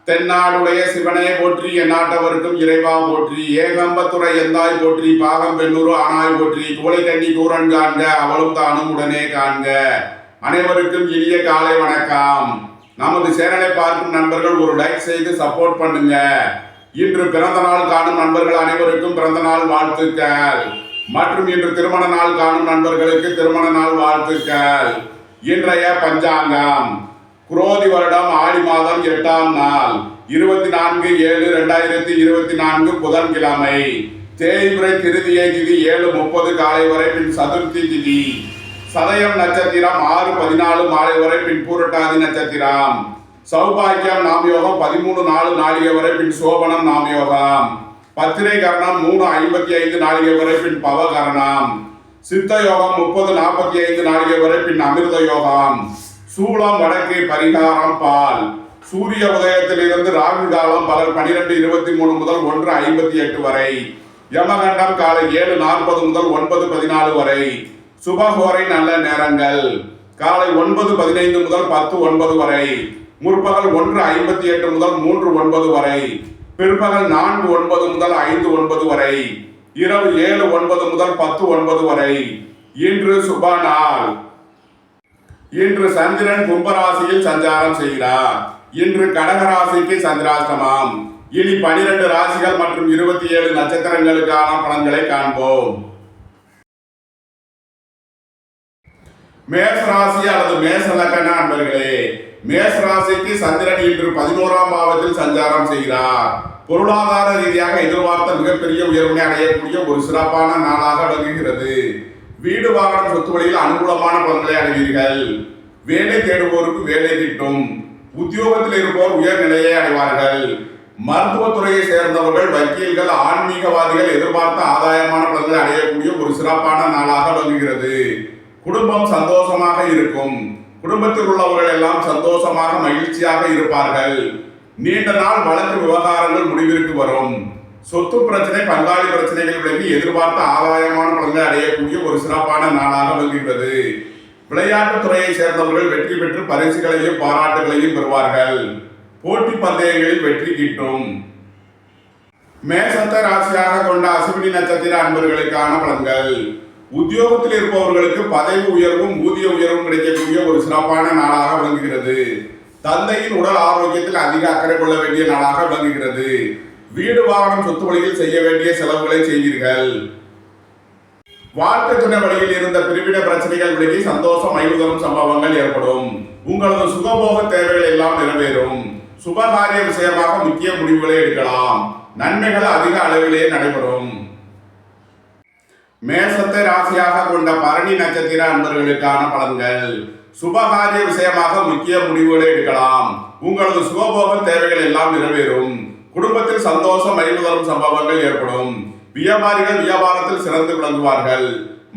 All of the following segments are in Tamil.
தென்னாடுடைய சிவனே போற்றி, எந்நாட்டவருக்கும் இறைவா போற்றி, ஏகம்பத்துறை எந்தாய் போற்றி, பாகம் பெண்ணூறு ஆனாய் போற்றி, குவளை கண்ணி கூரன் காண்க அவளும் தானும் உடனே காண்க. அனைவருக்கும் இனிய காலை வணக்கம். நமது சேனலை பார்க்கும் நண்பர்கள் ஒரு லைக் செய்து சப்போர்ட் பண்ணுங்க. இன்று பிறந்த நாள் காணும் நண்பர்கள் அனைவருக்கும் பிறந்த நாள் வாழ்த்துக்கள். மற்றும் இன்று திருமண நாள் காணும் நண்பர்களுக்கு திருமண நாள் வாழ்த்துக்கள். இன்றைய பஞ்சாங்கம் குரோதி வருடம் ஆடி மாதம் 8ஆம் நாள் 24/7/2024 புதன்கிழமை. தேய்பிறை திருதியை திதி 7:30 காலை வரை, பின் சதுர்த்தி திதி. சதயம் நட்சத்திரம் 6:14 மாலை வரை, பின் பூரட்டாதி நட்சத்திரம். சௌபாக்கியம் நாம் யோகம் 13:04 நாளிகை வரை, பின் சோபனம் நாம் யோகம். பத்திரை கரணம் 3:55 நாளிகை வரை, பின் பவகரணம். சித்த யோகம் 30:45 நாளிகை வரை, பின் அமிர்த யோகம். சூளம் வடக்கு, பரிகாரம் பால். சூரிய உதயத்திலிருந்து ராகு காலம் பகல் 12:23 முதல் 1:58 வரை. யமகண்டம் காலை 7:40 முதல் 9:14 வரை. சுபகோரை நல்ல நேரங்கள் காலை 9:15 முதல் 10:09 வரை. முற்பகல் 1:58 முதல் 3:09 வரை. பிற்பகல் 4:09 முதல் 5:09 வரை. இரவு 7:09 முதல் 10:09 வரை. இன்று சுப நாள். இன்று சந்திரன் கும்பராசியில் சஞ்சாரம் செய்கிறார். இன்று கடகராசிக்கு சந்திராஷ்டமம். இனி 12 ராசிகள் மற்றும் 27 நட்சத்திரங்களுக்கான பலன்களை காண்போம். மேஷ ராசி அல்லது மேஷ லக்ன அன்பர்களே, மேஷ ராசிக்கு சந்திரன் இன்று 11ஆம் பாவத்தில் சஞ்சாரம் செய்கிறார். பொருளாதார ரீதியாக எதிர்பார்த்த மிகப்பெரிய உயர்வினை அடையக்கூடிய ஒரு சிறப்பான நாளாக விளங்குகிறது. வீடு வாகனம் சொத்து வழியில் அனுகூலமான பலன்களை அடைவீர்கள். வேலை தேடுவோருக்கு வேலை கிட்டும். உத்தியோகத்தில் இருப்போர் உயர்நிலையை அடைவார்கள். மருத்துவத்துறையை சேர்ந்தவர்கள், வக்கீல்கள், ஆன்மீகவாதிகள் எதிர்பார்த்த ஆதாயமான பலன்களை அடையக்கூடிய ஒரு சிறப்பான நாளாக விளங்குகிறது. குடும்பம் சந்தோஷமாக இருக்கும். குடும்பத்தில் உள்ளவர்கள் எல்லாம் சந்தோஷமாக மகிழ்ச்சியாக இருப்பார்கள். நீண்ட நாள் வழக்கு விவகாரங்கள் முடிவிற்கு வரும். சொத்து பிரச்சனை, பங்காளி பிரச்சனைகள் விலகி எதிர்பார்த்த ஆதாயமான பலன்களை அடையக்கூடிய ஒரு சிறப்பான நாளாக விளங்குகிறது. விளையாட்டுத் துறையை சேர்ந்தவர்கள் வெற்றி பெற்று பரிசுகளையும் பாராட்டுகளையும் பெறுவார்கள். போட்டி பந்தயங்களில் வெற்றி கிட்டும். மேஷத்தை ராசியாக கொண்ட அசுவினி நட்சத்திர அன்பர்களுக்கான பலன்கள். உத்தியோகத்தில் இருப்பவர்களுக்கு பதவி உயர்வும் ஊதிய உயர்வும் கிடைக்கக்கூடிய ஒரு சிறப்பான நாளாக விளங்குகிறது. தந்தையின் உடல் ஆரோக்கியத்தில் அதிக அக்கறை கொள்ள வேண்டிய நாளாக விளங்குகிறது. வீடு வாகனம் சொத்து வழியில் செய்ய வேண்டிய செலவுகளை செய்வீர்கள். வாழ்க்கை துணை வழியில் இருந்த பிரிவின பிரச்சனைகள் விலகி சந்தோஷம் மகிழ்தரும் சம்பவங்கள் ஏற்படும். உங்களது சுகபோக தேவைகள் எல்லாம் நிறைவேறும். சுபகாரிய விஷயமாக முக்கிய முடிவுகளை எடுக்கலாம். நன்மைகள் அதிக அளவிலே நடைபெறும். மேஷத்தை ராசியாக கொண்ட பரணி நட்சத்திர அன்பர்களுக்கான பலன்கள். சுபகாரிய விஷயமாக முக்கிய முடிவுகளை எடுக்கலாம். உங்களது சுகபோக தேவைகள் எல்லாம் நிறைவேறும். குடும்பத்தில் சந்தோஷம் மகிழ்தரும் சம்பவங்கள் ஏற்படும். வியாபாரிகள் வியாபாரத்தில் சிறந்து விளங்குவார்கள்.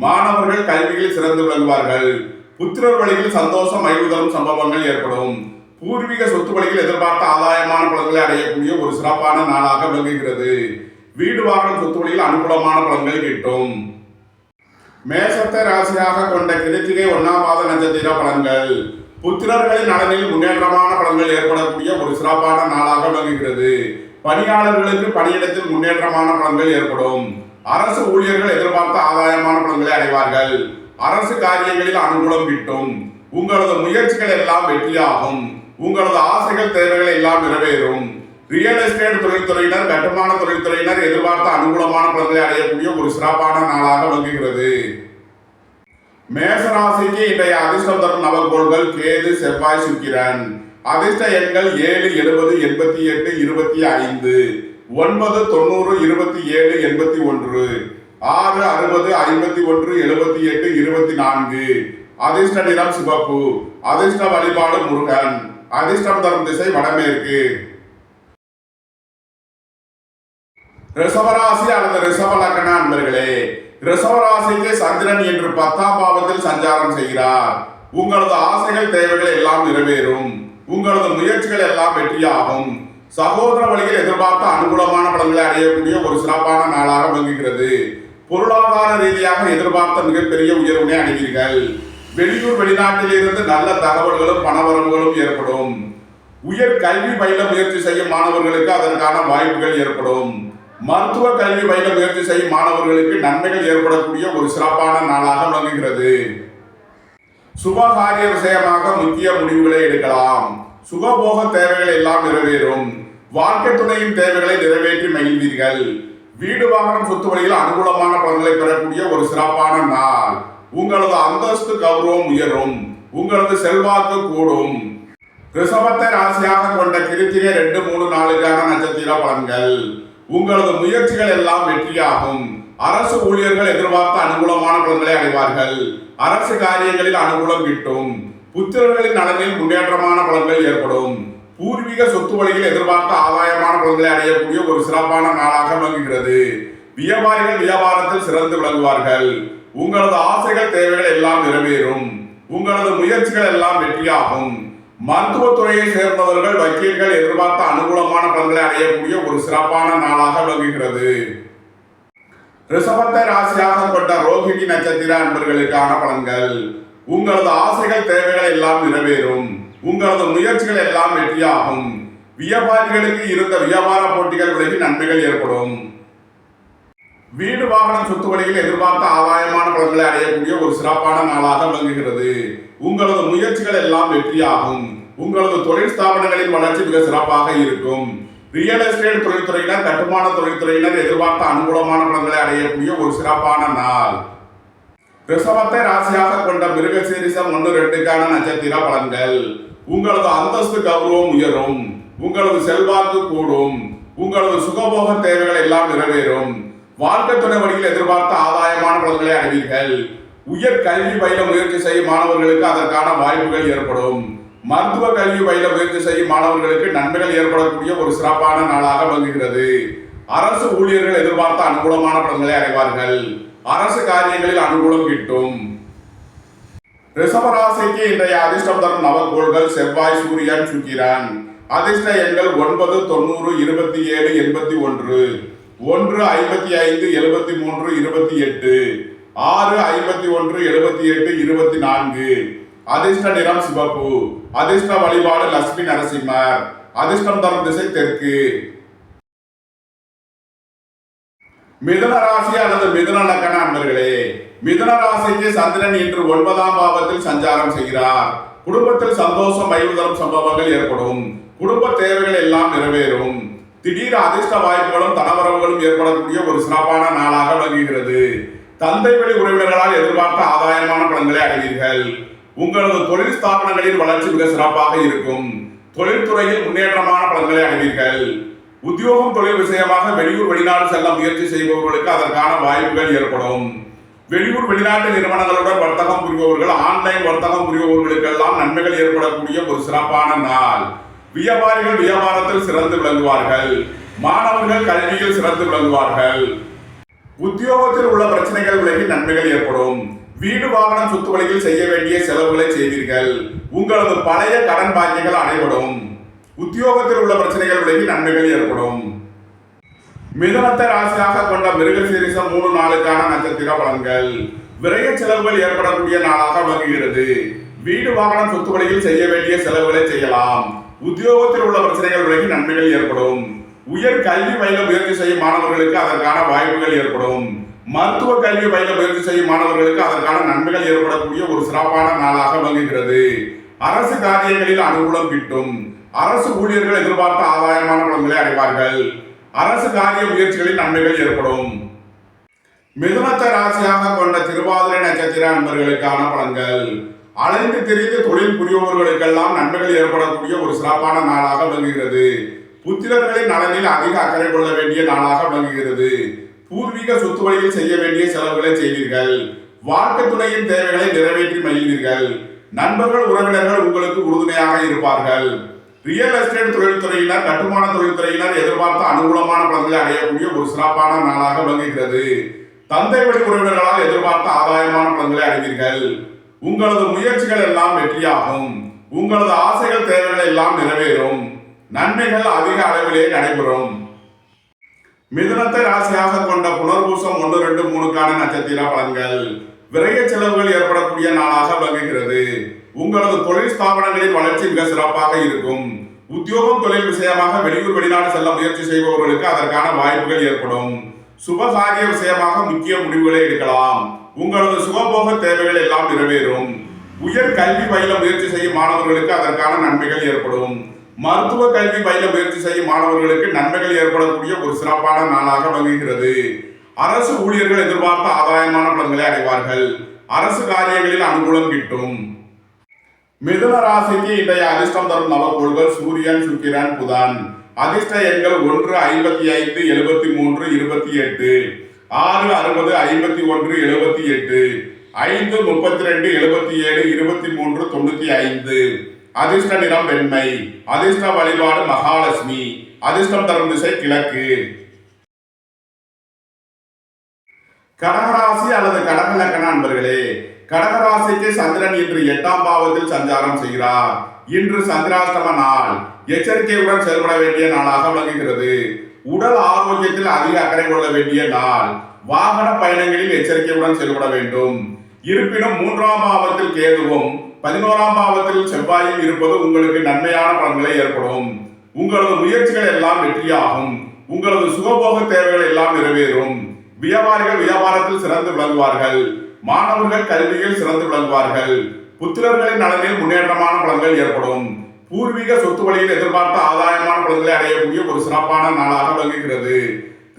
மாணவர்கள் கல்வியில் சிறந்து விளங்குவார்கள். புத்திரர் வழியில் சந்தோஷம் மகிழ்தரும் சம்பவங்கள் ஏற்படும். பூர்வீக சொத்து வழியில் எதிர்பார்த்த ஆதாயமான பலன்களை அடையக்கூடிய ஒரு சிறப்பான நாளாக விளங்குகிறது. வீடு வாகனம் சொத்து வழியில் அனுகூலமான பலன்கள் கிட்டும். மேஷத்தை ராசியாக கொண்ட கிருத்திகை 1ஆம் பாத நட்சத்திர பலன்கள். புத்திரர்களின் நலனில் முன்னேற்றமான பலன்கள் ஏற்படக்கூடிய ஒரு சிறப்பான நாளாக விளங்குகிறது. பணியாளர்களுக்கு பணியிடத்தில் முன்னேற்றமான பலன்கள் ஏற்படும். அரசு ஊழியர்கள் எதிர்பார்த்த ஆதாயமான பலன்களை அடைவார்கள். அரசு காரியங்களில் அனுகூலம் கிட்டும். உங்களது முயற்சிகள் எல்லாம் வெற்றியாகும். உங்களது ஆசைகள் தேவைகள் எல்லாம் நிறைவேறும். ரியல் எஸ்டேட் தொழில்துறையினர், கட்டுமான தொழில்துறையினர் எதிர்பார்த்த அனுகூலமான பலன்களை அடையக்கூடிய ஒரு சிறப்பான நாளாக விளங்குகிறது. மேஷராசிக்கு இன்றைய அதிர்ஷ்டம் தரும் நவகோள்கள் கேது, செவ்வாய், சுக்கிரன். அதிர்ஷ்ட எண்கள் 7, 70, 88, 25, 9, 90, 27, 81, 6, 60, 51, 78, 24. அதிர்ஷ்ட நிறம் சிவப்பு. அதிர்ஷ்ட வழிபாடு முருகன். அதிர்ஷ்டம் தரும் திசை வடமேற்கு. ரிஷபராசி அல்லது ரிஷப லக்ன அன்பர்களே, ரிஷபராசிக்கு சந்திரன் இன்று 10ஆம் பாவத்தில் சஞ்சாரம் செய்கிறார். உங்களது ஆசைகள் தேவைகள் எல்லாம் நிறைவேறும். உங்களது முயற்சிகள் எல்லாம் வெற்றியாகும். சகோதர வழியில் எதிர்பார்த்த அனுகூலமான பலன்களை அடையக்கூடிய ஒரு சிறப்பான நாளாக விளங்குகிறது. பொருளாதார ரீதியாக எதிர்பார்த்த மிகப்பெரிய உயர்வினை அடைவீர்கள். வெளியூர் வெளிநாட்டில் இருந்து நல்ல தகவல்களும் பணவரவுகளும் ஏற்படும். உயர் கல்வி பயில முயற்சி செய்யும் மாணவர்களுக்கு அதற்கான வாய்ப்புகள் ஏற்படும். மருத்துவ கல்வி பயில முயற்சி செய்யும் மாணவர்களுக்கு நன்மைகள் ஏற்படக்கூடிய ஒரு சிறப்பான நாளாக விளங்குகிறது. சுபகாரிய விஷயமாக முக்கிய முடிவுகளை எடுக்கலாம். சுகபோக தேவைகள் எல்லாம் நிறைவேறும். வாழ்க்கை துணையின் தேவைகளை நிறைவேற்றி மகிழ்வீர்கள். வீடு வாகனம் சொத்து வழியில் அனுகூலமான பலன்களை பெறக்கூடிய ஒரு சிறப்பான நாள். உங்களது அந்தஸ்து கௌரவம் உயரும். உங்களது செல்வாக்கு கூடும். ரிஷபத்தை ராசியாக கொண்ட கிருத்திகை 2, 3, 4 நட்சத்திர பலன்கள். உங்களது முயற்சிகள் எல்லாம் வெற்றியாகும். அரசு ஊழியர்கள் எதிர்பார்த்த அனுகூலமான பலன்களை அடைவார்கள். அரசு காரியங்களில் அனுகூலம் கிட்டும். புத்திரர்களின் நலனில் முன்னேற்றமான பலன்கள் ஏற்படும். பூர்வீக சொத்து வழியில் எதிர்பார்த்த ஆதாயமான பலன்களை அடையக்கூடிய ஒரு சிறப்பான நாளாக விளங்குகிறது. வியாபாரிகள் வியாபாரத்தில் சிறந்து விளங்குவார்கள். உங்களது ஆசைகள் தேவைகள் எல்லாம் நிறைவேறும். உங்களது முயற்சிகள் எல்லாம் வெற்றியாகும். மருத்துவத்துறையை சேர்ந்தவர்கள் வக்கீல்கள் எதிர்பார்த்த அனுகூலமான பலன்களை அடையக்கூடிய ஒரு சிறப்பான நாளாக விளங்குகிறது. ரிஷபத்தை ராசியாக கொண்ட ரோஹிணி நட்சத்திர அன்பர்களுக்கான பலன்கள். உங்களது ஆசைகள் தேவைகள் எல்லாம் நிறைவேறும். உங்களது முயற்சிகள் எல்லாம் வெற்றியாகும். வியாபாரிகளுக்கு இருந்த வியாபார போட்டிகள் விலகி நன்மைகள் ஏற்படும். வீடு வாகனம் சொத்து வழியில் எதிர்பார்த்த ஆதாயமான பலன்களை அடையக்கூடிய ஒரு சிறப்பான நாளாக விளங்குகிறது. உங்களது முயற்சிகள் எல்லாம் வெற்றியாகும். உங்களது தொழில் ஸ்தாபனங்களின் வளர்ச்சி மிக சிறப்பாக இருக்கும். ரியல் எஸ்டேட் தொழில்துறையினர் கட்டுமான தொழில்துறையினர் எதிர்பார்த்த அனுகூலமான பலன்களை அடையக்கூடிய ஒரு சிறப்பான நாள். ரிஷபத்தை ராசியாக கொண்ட மிருகசீரிஷம் 1, 2 நட்சத்திர பலன்கள். உங்களது அந்தஸ்து கௌரவம் உயரும். உங்களது செல்வாக்கு கூடும். உங்களது சுகபோக தேவைகள் எல்லாம் நிறைவேறும். வாழ்க்கை துணை வழியில் எதிர்பார்த்த ஆதாயமான பலன்களை அடைவீர்கள். உயர் கல்வி பயில முயற்சி செய்யும் மாணவர்களுக்கு அதற்கான வாய்ப்புகள் ஏற்படும். மருத்துவ கல்வி பயில முயற்சி செய்யும் மாணவர்களுக்கு நன்மைகள் ஏற்படக்கூடிய ஒரு சிறப்பான நாளாக விளங்குகிறது. அரசு ஊழியர்கள் எதிர்பார்த்த அனுகூலமான பலன்களை அடைவார்கள். அரசு காரியங்களில் அனுகூலம் கிட்டும். ரிஷபராசிக்கு இன்றைய அதிர்ஷ்டம் தரும் நவகோள்கள் செவ்வாய், சூரியன், சுக்கிரன். அதிர்ஷ்ட எண்கள் 9, 90, 27, 81, 1, 55, 73, 28, 6, 51, 78, 24. அதிர்ஷ்ட நிறம் சிவப்பு. அதிர்ஷ்ட வழிபாடு லட்சுமி நரசிம்மர். அதிர்ஷ்டம் தரும் திசை தெற்கு. மிதுன ராசி அல்லது மிதுன லக்ன அன்பர்களே, மிதுன ராசிக்கு சந்திரன் இன்று 9ஆம் பாவத்தில் சஞ்சாரம் செய்கிறார். குடும்பத்தில் சந்தோஷம் மகிழ்வு தரும் சம்பவங்கள் ஏற்படும். குடும்ப தேவைகள் எல்லாம் நிறைவேறும். திடீர் அதிர்ஷ்ட வாய்ப்புகளும் தனவரவுகளும் ஏற்படக்கூடிய ஒரு சிறப்பான நாளாக விளங்குகிறது. தந்தை வழி உறவினர்களால் எதிர்பார்த்த ஆதாயமான பலன்களை அடைவீர்கள். உங்களது தொழில் ஸ்தாபனங்களின் வளர்ச்சி மிக சிறப்பாக இருக்கும். தொழில்துறையில் முன்னேற்றமான பலன்களை அடைவீர்கள். உத்தியோகம் தொழில் விஷயமாக வெளியூர் வெளிநாடு செல்ல முயற்சி செய்பவர்களுக்கு அதற்கான வாய்ப்புகள் ஏற்படும். வெளியூர் வெளிநாட்டு நிறுவனங்களுடன் வர்த்தகம் புரிபவர்கள், ஆன்லைன் வர்த்தகம் புரிபவர்களுக்கெல்லாம் நன்மைகள் ஏற்படக்கூடிய ஒரு சிறப்பான நாள். வியாபாரிகள் வியாபாரத்தில் சிறந்து விளங்குவார்கள். மாணவர்கள் கல்வியில் சிறந்து விளங்குவார்கள். உத்தியோகத்தில் உள்ள பிரச்சனைகள் விலகி நன்மைகள் ஏற்படும். வீடு வாகனம் சொத்து வழியில் செய்ய வேண்டிய செலவுகளை செய்வீர்கள். உங்களது பழைய கடன் பாக்கியங்கள் அனைவரும். உத்தியோகத்தில் உள்ள பிரச்சனைகள் விலகி நன்மைகள் ஏற்படும். மிதுனத்தை ராசியாக கொண்ட மிருகசீரிஷம் 3, 4 நட்சத்திர பலன்கள். விரைய செலவுகள் ஏற்படக்கூடிய நாளாக விளங்குகிறது. வீடு வாகனம் சொத்து வழியில் செய்ய வேண்டிய செலவுகளை செய்யலாம். உத்தியோகத்தில் உள்ள பிரச்சனைகள் விலகி நன்மைகள் ஏற்படும். உயர் கல்வி பயில முயற்சி செய்யும் மாணவர்களுக்கு அதற்கான வாய்ப்புகள் ஏற்படும். மருத்துவ கல்வி பயில முயற்சி செய்யும் மாணவர்களுக்கு அதற்கான நன்மைகள் ஏற்படக்கூடிய ஒரு சிறப்பான நாளாக விளங்குகிறது. அரசு காரியங்களில் அனுகூலம் கிட்டும். அரசு ஊழியர்கள் எதிர்பார்த்த ஆதாயமான பலன்களை அடைவார்கள். அரசு காரிய முயற்சிகளில் நன்மைகள் ஏற்படும். மிதுனத்தை ராசியாக கொண்ட திருவாதிரை நட்சத்திர அன்பர்களுக்கான பலன்கள். அலைந்து திரிந்து தொழில் புரிபவர்களுக்கெல்லாம் நன்மைகள் ஏற்படக்கூடிய ஒரு சிறப்பான நாளாக விளங்குகிறது. புத்திரர்களின் நலனில் அதிக அக்கறை கொள்ள வேண்டிய நாளாக விளங்குகிறது. பூர்வீக சொத்து வழியில் செய்ய வேண்டிய செலவுகளை செய்வீர்கள். வாழ்க்கை துணையின் தேவைகளை நிறைவேற்றி மகிழ்வீர்கள். நண்பர்கள் உறவினர்கள் உங்களுக்கு உறுதுணையாக இருப்பார்கள். ரியல் எஸ்டேட் தொழில்துறையினர் கட்டுமான தொழில்துறையினர் எதிர்பார்த்த அனுகூலமான பலன்களை அடையக்கூடிய ஒரு சிறப்பான நாளாக விளங்குகிறது. தந்தை வழி உறவினர்களால் எதிர்பார்த்த ஆதாயமான பலன்களை அடைவீர்கள். உங்களது முயற்சிகள் எல்லாம் வெற்றியாகும். உங்களது ஆசைகள் தேவைகள் எல்லாம் நிறைவேறும். நன்மைகள் அதிக அளவிலே நடைபெறும். மிதுனத்தை ராசியாக கொண்ட புனர்பூசம் 1, 2, 3 நட்சத்திர பலன்கள். விரைய செலவுகள் ஏற்படக்கூடிய நாளாக விளங்குகிறது. உங்களது தொழில் ஸ்தாபனங்களின் வளர்ச்சி மிக சிறப்பாக இருக்கும். உத்தியோகம் தொழில் விஷயமாக வெளியூர் வெளிநாடு செல்ல முயற்சி செய்பவர்களுக்கு அதற்கான வாய்ப்புகள் ஏற்படும். சுபகாரிய விஷயமாக முக்கிய முடிவுகளை எடுக்கலாம். உங்களது சுகபோக தேவைகள் எல்லாம் நிறைவேறும். உயர் கல்வி பயில முயற்சி செய்யும் மாணவர்களுக்கு அதற்கான நன்மைகள் ஏற்படும். மருத்துவ கல்வி பயில முயற்சி செய்யும் மாணவர்களுக்கு நன்மைகள் ஏற்படக்கூடிய ஒரு சிறப்பான நாளாக விளங்குகிறது. அரசு ஊழியர்கள் எதிர்பார்த்த ஆதாயமான பலன்களை அடைவார்கள். அரசு காரியங்களில் அனுகூலம் கிட்டும். மிதுன ராசிக்கு இன்றைய அதிர்ஷ்டம் தரும் நவக்கோள்கள் சூரியன், சுக்கிரன், புதன். அதிர்ஷ்ட எண்கள் 1, 55, 73, 28, 6, 60, 51, 78, 5, 32, 77, 23, 95. அதிர்ஷ்ட நிறம் வெண்மை. அதிர்ஷ்ட வழிபாடு மகாலட்சுமி. அதிர்ஷ்டம் தரும் திசை கிழக்கு. கடகராசி அல்லது கடக லக்ன அன்பர்களே, கடகராசிக்கு சந்திரன் இன்று 8ஆம் பாவத்தில் சஞ்சாரம் செய்கிறார். இன்று சந்திராஷ்டம நாள். எச்சரிக்கையுடன் செயல்பட வேண்டிய நாளாக விளங்குகிறது. உடல் ஆரோக்கியத்தில் அதிக அக்கறை கொள்ள வேண்டிய நாள். வாகன பயணங்களில் எச்சரிக்கையுடன் செயல்பட வேண்டும். இருப்பினும் 3ஆம் பாவத்தில் கேதுவும் 11ஆம் பாவத்தில் செவ்வாயும் இருப்பது உங்களுக்கு நன்மையான பலன்களை ஏற்படும். உங்களது முயற்சிகள் எல்லாம் வெற்றியாகும். உங்களது சுகபோக தேவைகள் எல்லாம் நிறைவேறும். வியாபாரிகள் வியாபாரத்தில் சிறந்து விளங்குவார்கள். மாணவர்கள் கல்வியில் சிறந்து விளங்குவார்கள். புத்திரர்களின் நலனில் முன்னேற்றமான பலன்கள் ஏற்படும். பூர்வீக சொத்து வழியில் எதிர்பார்த்த ஆதாயமான பலன்களை அடையக்கூடிய ஒரு சிறப்பான நாளாக விளங்குகிறது.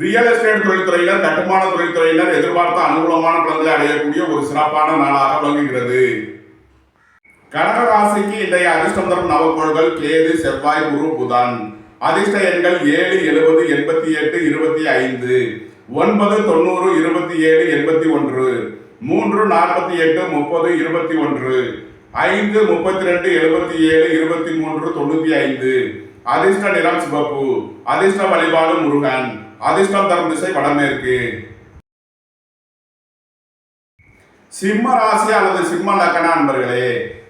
ரியல் எஸ்டேட் தொழில்துறையினர், கட்டுமான தொழில்துறையினர் எதிர்பார்த்த அனுகூலமான பலன்களை அடையக்கூடிய ஒரு சிறப்பான நாளாக விளங்குகிறது. கடக ராசிக்கு இன்றைய அதிர்ஷ்டம் தரும் நவக்கோள்கள் கேது, செவ்வாய், குரு, புதன். அதிர்ஷ்ட எண்கள் 7, 70, 88, 25, 9, 90, 27, 81, 3, 48, 30, 21, 5, 32, 77, 23, 95. அதிர்ஷ்ட நிறம் சிவப்பு. அதிர்ஷ்ட வழிபாடு முருகன். அதிர்ஷ்டம் தரும் திசை வடமேற்கு. சிம்ம ராசி அல்லது சிம்ம லக்ன அன்பர்களே,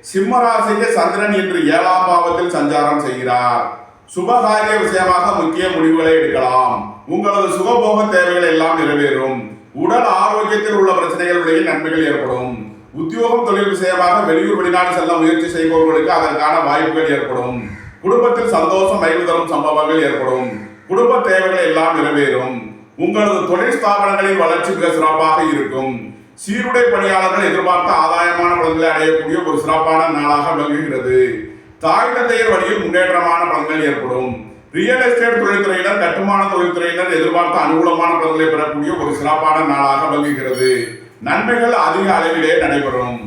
சிம்ம ராசிக்கு சந்திரன் இன்று 7ஆம் பாவத்தில் சஞ்சாரம் செய்கிறார். சுபகாரிய விஷயமாக முக்கிய முடிவுகளை எடுக்கலாம். உங்களது சுகபோக தேவைகள் எல்லாம் நிறைவேறும். உடல் ஆரோக்கியத்தில் உள்ள பிரச்சனைகள் விலகி நன்மைகள் ஏற்படும். உத்தியோகம் தொழில் விஷயமாக வெளியூர் வெளிநாடு செல்ல முயற்சி செய்பவர்களுக்கு அதற்கான வாய்ப்புகள் ஏற்படும். குடும்பத்தில் சந்தோஷம் மகிழ்வு தரும் சம்பவங்கள் ஏற்படும். குடும்ப தேவைகள் எல்லாம் நிறைவேறும். உங்களது தொழில் ஸ்தாபனங்களின் வளர்ச்சி மிக சிறப்பாக இருக்கும். சீருடை பணியாளர்கள் எதிர்பார்த்த ஆதாயமான பலன்களை அடையக்கூடிய ஒரு சிறப்பான நாளாக விளங்குகிறது. தாய் தந்தையர் வழியில் முன்னேற்றமான பலன்கள் ஏற்படும். ரியல் எஸ்டேட் தொழில்துறையினர், கட்டுமான தொழில்துறையினர் எதிர்பார்த்த அனுகூலமான பலன்களை பெறக்கூடிய ஒரு சிறப்பான நாளாக விளங்குகிறது. நன்மைகள் அதிக அளவிலே நடைபெறும்.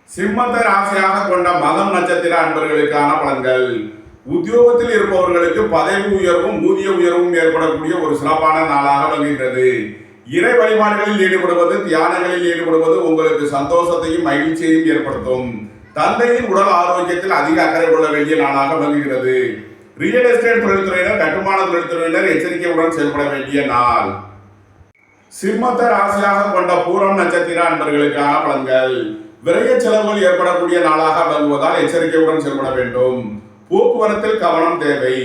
சிம்மத்தை ராசியாக கொண்ட மகம் நட்சத்திர அன்பர்களுக்கான பலன்கள். உத்தியோகத்தில் இருப்பவர்களுக்கு பதவி உயர்வும் ஊதிய உயர்வும் ஏற்படக்கூடிய ஒரு சிறப்பான நாளாக விளங்குகிறது. இறை வழிபாடுகளில் ஈடுபடுவது, தியானங்களில் ஈடுபடுவது உங்களுக்கு சந்தோஷத்தையும் மகிழ்ச்சியையும் ஏற்படுத்தும். தந்தையின் உடல் ஆரோக்கியத்தில் அதிக அக்கறை கொள்ள வேண்டிய நாளாக விளங்குகிறது. ரியல் எஸ்டேட் தொழில்துறையினர், கட்டுமான தொழில்துறையினர் எச்சரிக்கையுடன் செயல்பட வேண்டிய நாள். சிம்மத்தை ராசியாக கொண்ட பூரம் நட்சத்திர அன்பர்களுக்கான பலன்கள். விரைய செலவுகள் ஏற்படக்கூடிய நாளாக விளங்குவதால் எச்சரிக்கையுடன் செயல்பட வேண்டும். போக்குவரத்தில் கவனம் தேவை.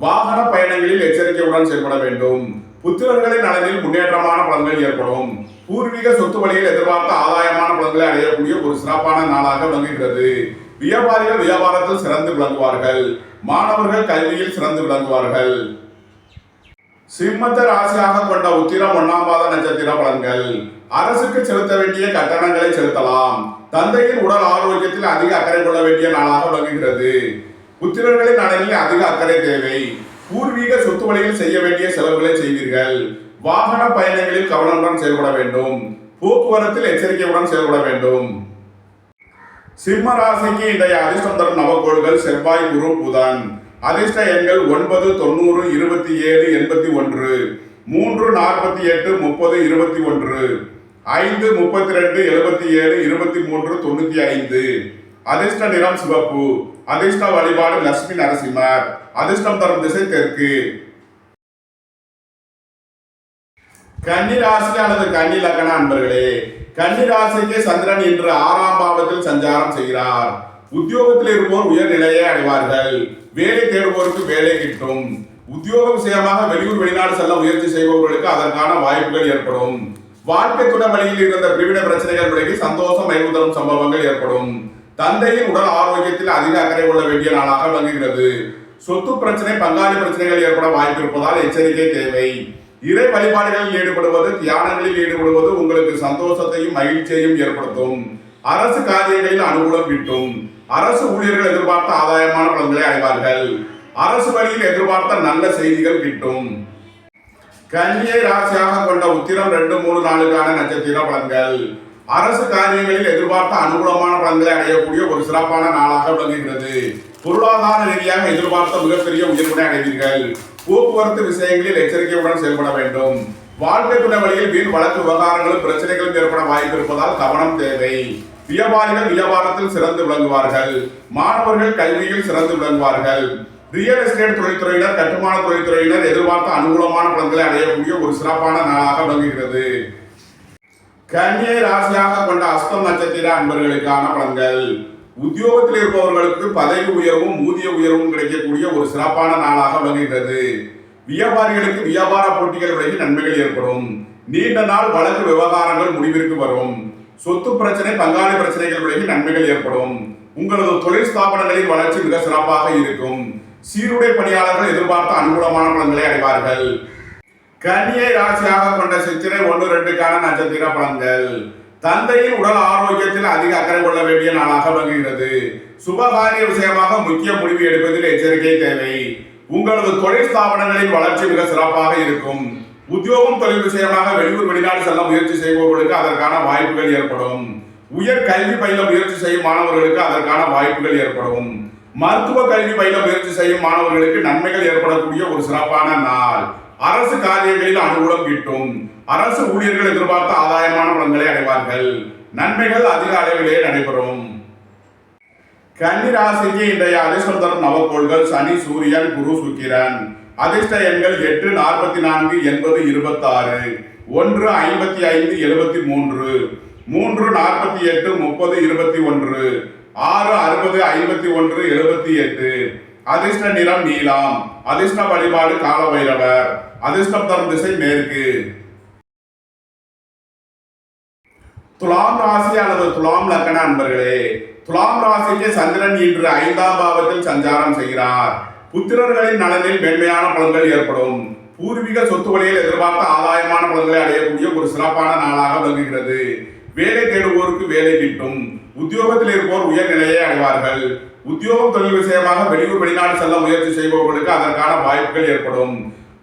வாகன பயணங்களில் எச்சரிக்கையுடன் செயல்பட வேண்டும். புத்திரர்களின் நலனில் முன்னேற்றமான பலன்கள் ஏற்படும். பூர்வீக சொத்து வழியில் எதிர்பார்த்த ஆதாயமான பலன்களை அடையக்கூடிய ஒரு சிறப்பான நாளாக விளங்குகிறது. வியாபாரிகள் வியாபாரத்தில் சிறந்து விளங்குவார்கள். மாணவர்கள் கல்வியில் சிறந்து விளங்குவார்கள். சிம்மத்தை ராசியாக கொண்ட உத்திரம் 1ஆம் பாத நட்சத்திர பலன்கள். அரசுக்கு செலுத்த வேண்டிய கட்டணங்களை செலுத்தலாம். தந்தையின் உடல் ஆரோக்கியத்தில் அதிக அக்கறை கொள்ள வேண்டிய நாளாக விளங்குகிறது. புத்திரர்களின் நலனில் அதிக அக்கறை தேவை. பூர்வீக சொத்து வழியில் செய்ய வேண்டிய செலவுகளை செய்வீர்கள். வாகன பயணங்களில் கவனமுடன் செயல்பட வேண்டும். போக்குவரத்தில் எச்சரிக்கையுடன் செயல்பட வேண்டும். சிம்ம ராசிக்கு இன்றைய அதிர்ஷ்டம் தரும் நவக்கோள்கள் செவ்வாய், குரு, புதன். அதிர்ஷ்ட எண்கள் 9, 90, 27, 81, 3, 48, 30, 21, 5, 32, 77, 23, 95. அதிர்ஷ்ட நிறம் சிவப்பு. அதிர்ஷ்ட வழிபாடு லட்சுமி நரசிம்மர். அதிர்ஷ்டம் தரும் திசை தெற்கு. கன்னி ராசி அல்லது கன்னி லக்ன அன்பர்களே, கன்னி ராசிக்கு சந்திரன் இன்று 6ஆம் பாவத்தில் சஞ்சாரம் செய்கிறார். உத்தியோகத்தில் இருப்போர் உயர்நிலையை அடைவார்கள். வேலை தேடுவோருக்கு வேலை கிட்டும். உத்தியோக விஷயமாக வெளியூர் வெளிநாடு செல்ல முயற்சி செய்பவர்களுக்கு அதற்கான வாய்ப்புகள் ஏற்படும். வாழ்க்கை துணை வழியில் இருந்த பிரிவினை பிரச்சனைகள் விலகி சந்தோஷம் மகிழ்வு தரும் சம்பவங்கள் ஏற்படும். தந்தையின் உடல் ஆரோக்கியத்தில் அதிக அக்கறை கொள்ள வேண்டிய நாளாக விளங்குகிறது. சொத்து பிரச்சனை, பங்காளி பிரச்சனைகள் ஏற்பட வாய்ப்பு இருப்பதால் எச்சரிக்கை தேவை. இறை வழிபாடுகளில் ஈடுபடுவது, தியானங்களில் ஈடுபடுவது உங்களுக்கு சந்தோஷத்தையும் மகிழ்ச்சியையும் ஏற்படுத்தும். அரசு காரியங்களில் அனுகூலம் கிட்டும். அரசு ஊழியர்கள் எதிர்பார்த்த ஆதாயமான பலன்களை அடைவார்கள். அரசு வழியில் எதிர்பார்த்த நல்ல செய்திகள் கிட்டும். கன்னியை ராசியாக கொண்ட உத்திரம் 2, 3, 4 நட்சத்திர பலன்கள். அரசு காரியங்களில் எதிர்பார்த்த அனுகூலமான பலன்களை அடையக்கூடிய ஒரு சிறப்பான நாளாக விளங்குகிறது. பொருளாதார ரீதியாக எதிர்பார்த்த மிகப்பெரிய உயர்வினை அடைவீர்கள். போக்குவரத்து விஷயங்களில் எச்சரிக்கையுடன் செயல்பட வேண்டும். வாழ்க்கை துணை வழியில் வீண் வழக்கு விவகாரங்களும் பிரச்சனைகளும் ஏற்பட வாய்ப்பு இருப்பதால் கவனம் தேவை. வியாபாரிகள் வியாபாரத்தில் சிறந்து விளங்குவார்கள். மாணவர்கள் கல்வியில் சிறந்து விளங்குவார்கள். ரியல் எஸ்டேட் தொழில்துறையினர், கட்டுமான தொழில்துறையினர் எதிர்பார்த்த அனுகூலமான பலன்களை அடையக்கூடிய ஒரு சிறப்பான நாளாக விளங்குகிறது. கன்னியை ராசியாக கொண்ட அஸ்தம் நட்சத்திர அன்பர்களுக்கான பலன்கள். உத்தியோகத்தில் இருப்பவர்களுக்கு பதவி உயர்வும் ஊதிய உயர்வும் கிடைக்கக்கூடிய ஒரு சிறப்பான நாளாக விளங்குகிறது. வியாபாரிகளுக்கு வியாபார போட்டிகள் விலகி நன்மைகள் ஏற்படும். நீண்ட நாள் வழக்கு விவகாரங்கள் முடிவிற்கு வரும். சொத்து பிரச்சனை, பங்காளி பிரச்சனைகள் விலகி நன்மைகள் ஏற்படும். உங்களது தொழில் ஸ்தாபனங்களின் வளர்ச்சி மிக சிறப்பாக இருக்கும். சீருடை பணியாளர்கள் எதிர்பார்த்த அனுகூலமான பலன்களை அடைவார்கள். கன்னியை ராசியாக கொண்ட சித்திரை 1, 2 நட்சத்திர பலன்கள். தந்தையின் உடல் ஆரோக்கியத்தில் அதிக அக்கறை கொள்ள வேண்டிய நாளாக விளங்குகிறது. சுபகாரிய விஷயமாக முக்கிய முடிவு எடுப்பதில் எச்சரிக்கை தேவை. உங்களது தொழில் ஸ்தாபனங்களின் வளர்ச்சி மிக சிறப்பாக இருக்கும். உத்தியோகம், தொழில் விஷயமாக வெளியூர் வெளிநாடு செல்ல முயற்சி செய்பவர்களுக்கு அதற்கான வாய்ப்புகள் ஏற்படும். உயர் கல்வி பயில முயற்சி செய்யும் மாணவர்களுக்கு அதற்கான வாய்ப்புகள் ஏற்படும். மருத்துவ கல்வி பயில முயற்சி செய்யும் மாணவர்களுக்கு நன்மைகள் ஏற்படக்கூடிய ஒரு சிறப்பான நாள். அரசு காரியங்களில் அனுகூலம் கிட்டும். அரசு ஊழியர்கள் எதிர்பார்த்த ஆதாயமான பலன்களை அடைவார்கள். நன்மைகள் அதிக அளவிலே நடைபெறும். கன்னி ராசிக்கு இன்றைய அதிர்ஷ்டம் தரும் நவக்கோள்கள் சனி, சூரியன், குரு, சுக்கிரன். அதிர்ஷ்ட எண்கள் 8, 44, 80, 26, 1, 55, 73, 3, 48, 30, 21, 6, 60, 51, 78. அதிர்ஷ்ட நிறம் நீலம். அதிர்ஷ்ட வழிபாடு கால பைரவர். அதிர்ஷ்டம் தரும் திசை மேற்கு. துலாம் ராசி அல்லது துலாம் லக்ன அன்பர்களே, துலாம் ராசிக்கு சந்திரன் இன்று 5ஆம் பாவத்தில் சஞ்சாரம் செய்கிறார். புத்திரர்களின் நலனில் மேன்மையான பலன்கள் ஏற்படும். பூர்வீக சொத்து வழியில் எதிர்பார்த்த ஆதாயமான பலன்களை அடையக்கூடிய ஒரு சிறப்பான நாளாக விளங்குகிறது. வேலை தேடுவோருக்கு வேலை கிட்டும். உத்தியோகத்தில் இருப்போர் உயர்நிலையை அடைவார்கள். உத்தியோகம், தொழில் விஷயமாக வெளியூர் வெளிநாடு செல்ல முயற்சி செய்பவர்களுக்கு அதற்கான வாய்ப்புகள் ஏற்படும்.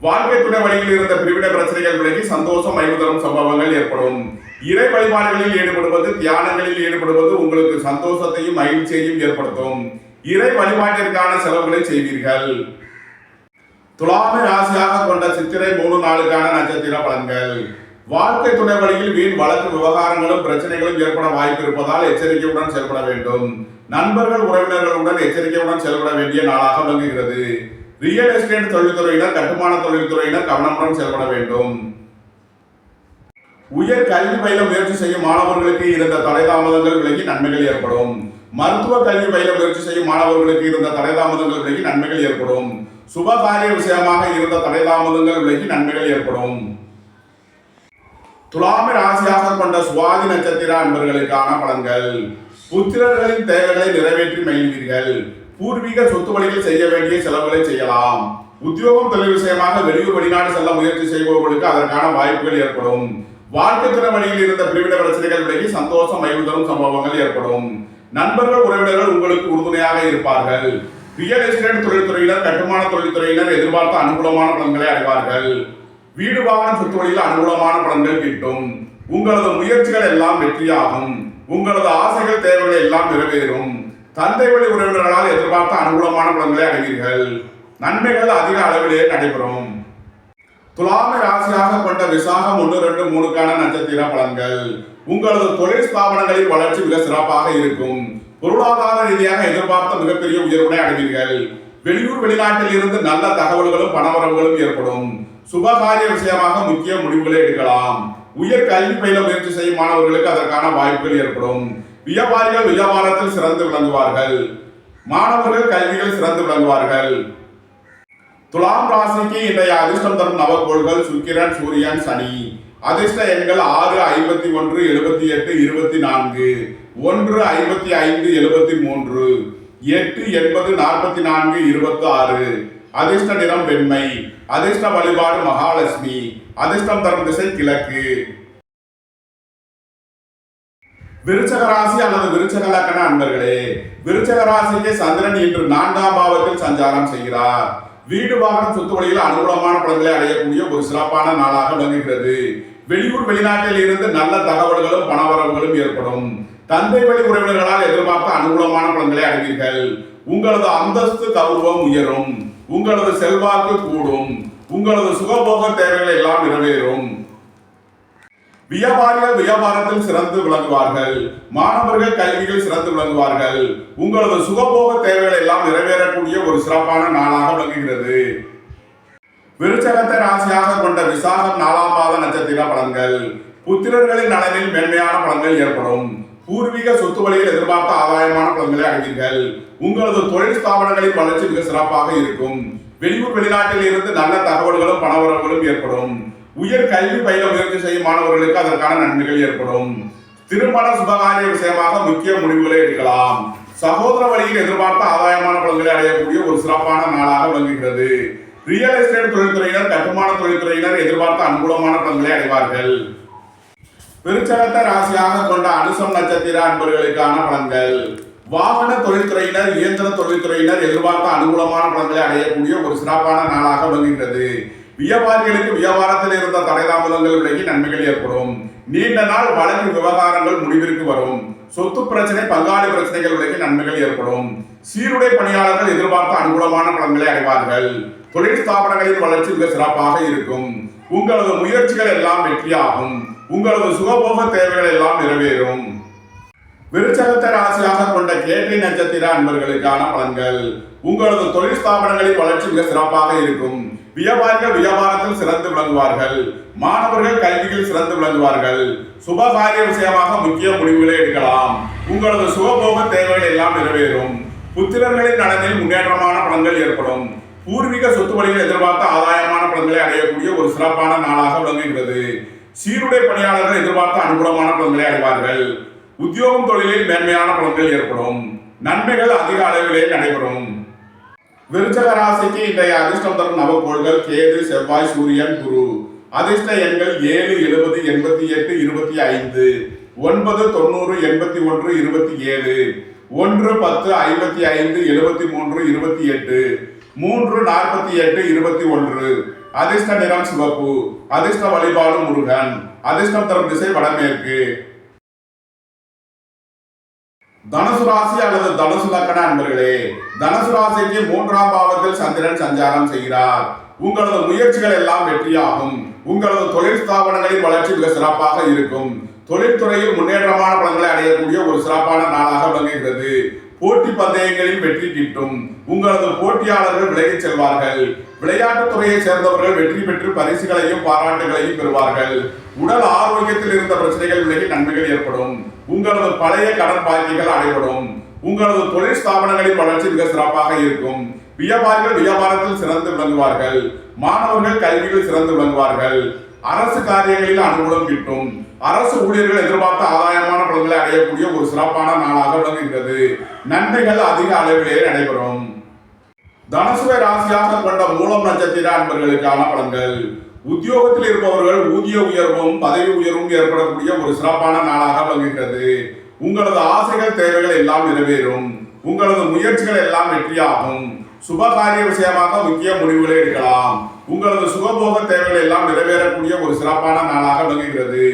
வாழ்க்கை துணை வழியில் இருந்த பிரிவினை பிரச்சனைகள் விலகி சந்தோஷம் மகிழ்வு தரும் சம்பவங்கள் ஏற்படும். இறை வழிபாடுகளில் ஈடுபடுவது, தியானங்களில் ஈடுபடுவது உங்களுக்கு சந்தோஷத்தையும் மகிழ்ச்சியையும் ஏற்படுத்தும். இறை வழிபாட்டிற்கான செலவுகளை செய்வீர்கள். துலாமை ராசியாக கொண்ட சித்திரை 3, 4 நட்சத்திர பலன்கள். வாழ்க்கை துணை வழியில் வீண் வழக்கு விவகாரங்களும் பிரச்சனைகளும் ஏற்பட வாய்ப்பு இருப்பதால் எச்சரிக்கையுடன் செயல்பட வேண்டும். நண்பர்கள், உறவினர்களுடன் எச்சரிக்கையுடன் செயல்பட வேண்டிய நாளாக விளங்குகிறது. ரியல் எஸ்டேட் தொழில்துறையினர், கட்டுமான தொழில்துறையினர் கவனமுடன் செயல்பட வேண்டும். உயர் கல்வி பயில முயற்சி செய்யும் மாணவர்களுக்கு இருந்த தடை தாமதங்கள் விலகி நன்மைகள் ஏற்படும். மருத்துவ கல்வி பயில முயற்சி செய்யும் மாணவர்களுக்கு இருந்த தடை தாமதங்கள் விலகி நன்மைகள் ஏற்படும். சுபகாரிய விஷயமாக இருந்த தடை தாமதங்கள் விலகி நன்மைகள் ஏற்படும். துலாமை ராசியாக கொண்ட சுவாதி நட்சத்திர அன்பர்களுக்கான பலன்கள். புத்திரர்களின் தேவைகளை நிறைவேற்றி மகிழ்வீர்கள். பூர்வீக சொத்து வழியில் செய்ய வேண்டிய செலவுகளை செய்யலாம். உத்தியோகம், தொழில் விஷயமாக வெளியூர் வெளிநாடு செல்ல முயற்சி செய்பவர்களுக்கு அதற்கான வாய்ப்புகள் ஏற்படும். வாழ்க்கை துணை வழியில் இருந்த பிரிவினை பிரச்சனைகள் விலகி சந்தோஷம் மகிழ்வு தரும் சம்பவங்கள் ஏற்படும். நண்பர்கள், உறவினர்கள் உங்களுக்கு உறுதுணையாக இருப்பார்கள். ரியல் எஸ்டேட் தொழில்துறையினர், கட்டுமான தொழில்துறையினர் எதிர்பார்த்த அனுகூலமான பலன்களை அடைவார்கள். வீடு வாகன சொத்து வழியில் அனுகூலமான பலன்கள் கிட்டும். உங்களது முயற்சிகள் எல்லாம் வெற்றியாகும். உங்களது ஆசைகள், தேவைகள் எல்லாம் நிறைவேறும். தந்தை வழி உறவினர்களால் எதிர்பார்த்த அனுகூலமான பலன்களை அடைவீர்கள். நன்மைகள் அதிக அளவிலே நடைபெறும். துலாமை ராசியாக கொண்ட விசாகம் 1, 2, 3 நட்சத்திர பலன்கள். உங்களது தொழில் ஸ்தாபனங்களின் வளர்ச்சி மிக சிறப்பாக இருக்கும். பொருளாதார ரீதியாக எதிர்பார்த்த மிகப்பெரிய உயர்வினை அடைவீர்கள். வெளியூர் வெளிநாட்டில் இருந்து நல்ல தகவல்களும் பணவரவுகளும் ஏற்படும். சுபகாரிய விஷயமாக முக்கிய முடிவுகளை எடுக்கலாம். உயர் கல்வி பயில முயற்சி செய்யும் மாணவர்களுக்கு அதற்கான வாய்ப்புகள் ஏற்படும். வியாபாரிகள் வியாபாரத்தில் சிறந்து விளங்குவார்கள். மாணவர்கள் கல்வியில் சிறந்து விளங்குவார்கள். துலாம் ராசிக்கு இன்றைய அதிர்ஷ்டம் தரும் நவக்கோள்கள் சுக்கிரன், சூரியன், சனி. அதிர்ஷ்ட எண்கள் 6, 51, 78, 24, 1, 55, 73, 8, 80, 44, 26. அதிர்ஷ்ட நிறம் வெண்மை. அதிர்ஷ்ட வழிபாடு மகாலட்சுமி. அதிர்ஷ்டம் தரும் திசை கிழக்கு. விருச்சக ராசி அல்லது விருச்சக லக்ன அன்பர்களே, விருச்சக ராசிக்கு சந்திரன் இன்று 4ஆம் பாவத்தில் சஞ்சாரம் செய்கிறார். வீடு வாகனம் சொத்து வழியில் அனுகூலமான பலன்களை அடையக்கூடிய ஒரு சிறப்பான நாளாக விளங்குகிறது. வெளியூர் வெளிநாட்டில் இருந்து நல்ல தகவல்களும் பணவரவுகளும் ஏற்படும். தந்தை வழி உறவினர்களால் எதிர்பார்த்த அனுகூலமான பலன்களை அடைவீர்கள். உங்களது அந்தஸ்து கௌரவம் உயரும். உங்களது செல்வாக்கு கூடும். உங்களது சுகபோக தேவைகள் எல்லாம் நிறைவேறும். வியாபாரிகள் வியாபாரத்தில் சிறந்து விளங்குவார்கள். மாணவர்கள் கல்வியில் சிறந்து விளங்குவார்கள். உங்களது சுகபோக தேவைகள் எல்லாம் நிறைவேறக்கூடிய ஒரு சிறப்பான நாளாக விளங்குகிறது. விருச்சகத்தை ராசியாக கொண்ட விசாகம் 4ஆம் பாத நட்சத்திர பலன்கள். புத்திரர்களின் நலனில் மேன்மையான பலன்கள் ஏற்படும். பூர்வீக சொத்து வழியில் எதிர்பார்த்த ஆதாயமான பலன்களை அடைவீர்கள். உங்களது தொழில் ஸ்தாபனங்களின் வளர்ச்சி மிக சிறப்பாக இருக்கும். வெளியூர் வெளிநாட்டில் இருந்து நல்ல தகவல்களும் பணவரவுகளும் ஏற்படும். உயர் கல்வி பயில முயற்சி செய்யும் மாணவர்களுக்கு அதற்கான நன்மைகள் ஏற்படும். திருமண சுபகாரிய விஷயமாக முக்கிய முடிவுகளை எடுக்கலாம். சகோதர வழியில் எதிர்பார்த்த ஆதாயமான பலன்களை அடையக்கூடிய ஒரு சிறப்பான நாளாக விளங்குகிறது. ரியல் எஸ்டேட் தொழில்துறையினர், கட்டுமான தொழில்துறையினர் எதிர்பார்த்த அனுகூலமான பலன்களை அடைவார்கள். விருச்சகத்தை ராசியாக கொண்ட அனுசம் நட்சத்திர அன்பர்களுக்கான பலன்கள். வாகன தொழில்துறையினர், இயந்திர தொழில்துறையினர் எதிர்பார்த்த அனுகூலமான பலன்களை அடையக்கூடிய ஒரு சிறப்பான நாளாக விளங்குகிறது. வியாபாரிகளுக்கு வியாபாரத்தில் இருந்த தடைதாமதங்கள் விலகி நன்மைகள் ஏற்படும். நீண்ட நாள் வழக்கு விவகாரங்கள் முடிவிற்கு வரும். சொத்து பிரச்சனை, பங்காளி பிரச்சனைகள் விலகி நன்மைகள் ஏற்படும். சீருடை பணியாளர்கள் எதிர்பார்த்த அனுகூலமான பலன்களை அடைவார்கள். தொழில் ஸ்தாபனங்களின் வளர்ச்சி மிக சிறப்பாக இருக்கும். உங்களது முயற்சிகள் எல்லாம் வெற்றியாகும். உங்களது சுகபோக தேவைகள் எல்லாம் நிறைவேறும். விருச்சகத்தை ராசியாக கொண்ட கேட்டை நட்சத்திர அன்பர்களுக்கான பலன்கள். உங்களது தொழில் ஸ்தாபனங்களின் வளர்ச்சி மிக சிறப்பாக இருக்கும். வியாபாரிகள் வியாபாரத்தில் சிறந்து விளங்குவார்கள். மாணவர்கள் கல்வியில் சிறந்து விளங்குவார்கள். சுபகாரிய விஷயமாக முக்கிய முடிவுகளை எடுக்கலாம். உங்களது சுகபோக தேவைகள் எல்லாம் நிறைவேறும். புத்திரர்களின் நலனில் முன்னேற்றமான பலன்கள் ஏற்படும். பூர்வீக சொத்து வழியில் எதிர்பார்த்த ஆதாயமான பலன்களை அடையக்கூடிய ஒரு சிறப்பான நாளாக விளங்குகிறது. சீருடை பணியாளர்கள் எதிர்பார்த்த அனுகூலமான பலன்களை அடைவார்கள். உத்தியோகம் தொழிலில் மேன்மையான பலன்கள் ஏற்படும். நன்மைகள் அதிக அளவிலே நடைபெறும். விருச்சக ராசிக்கு இன்றைய அதிர்ஷ்டம் தரும் நவக்கோள்கள் கேது, செவ்வாய், சூரியன், குரு. அதிர்ஷ்ட எண்கள் 7, 70, 88, 25, 9, 90, 81, 27, 1, 10, 55, 73, 28, 3, 48, 21. அதிர்ஷ்ட நிறம் சிவப்பு. அதிர்ஷ்ட வழிபாடு முருகன். அதிர்ஷ்டம் தரும் திசை வடமேற்கு. தனுசு ராசி அல்லது தனுசு லக்ன அன்பர்களே, தனுசு ராசிக்கு 3ஆம் பாவத்தில் சந்திரன் சஞ்சாரம் செய்கிறார். உங்களது முயற்சிகள் எல்லாம் வெற்றியாகும். உங்களது தொழில் ஸ்தாபனங்களின் வளர்ச்சி மிக சிறப்பாக இருக்கும். தொழில்துறையில் முன்னேற்றமான பலன்களை அடையக்கூடிய ஒரு சிறப்பான நாளாக விளங்குகிறது. போட்டி பந்தயங்களில் வெற்றி கிட்டும். உங்களது போட்டியாளர்கள் விலகிச் செல்வார்கள். விளையாட்டுத் துறையை சேர்ந்தவர்கள் வெற்றி பெற்று பரிசுகளையும் பாராட்டுகளையும் பெறுவார்கள். உடல் ஆரோக்கியத்தில் இருந்த பிரச்சனைகள் விலகி நன்மைகள் ஏற்படும். உங்களது பழைய கடன் பாக்கிகள் அடைபடும். உங்களது தொழில் ஸ்தாபனங்களின் வளர்ச்சி மிக சிறப்பாக இருக்கும். வியாபாரிகள் வியாபாரத்தில் சிறந்து விளங்குவார்கள். மாணவர்கள் கல்வியில் சிறந்து விளங்குவார்கள். அரசு காரியங்களில் அனுகூலம் கிட்டும். அரசு ஊழியர்கள் எதிர்பார்த்த ஆதாயமான பலன்களை அடையக்கூடிய ஒரு சிறப்பான நாளாக விளங்குகிறது. நன்மைகள் அதிக அளவிலே நடைபெறும். தனுசுவை ராசியாக கொண்ட மூலம் நட்சத்திர அன்பர்களுக்கான பலன்கள். உத்தியோகத்தில் இருப்பவர்கள் ஊதிய உயர்வும் பதவி உயர்வும் ஏற்படக்கூடிய ஒரு சிறப்பான நாளாக விளங்குகிறது. உங்களது ஆசைகள் தேவைகள் எல்லாம் நிறைவேறும். உங்களது முயற்சிகள் எல்லாம் வெற்றியாகும். சுபகாரிய விஷயமாக முக்கிய முடிவுகளை எடுக்கலாம். உங்களது சுகபோக தேவைகள் எல்லாம் நிறைவேறக்கூடிய ஒரு சிறப்பான நாளாக விளங்குகிறது.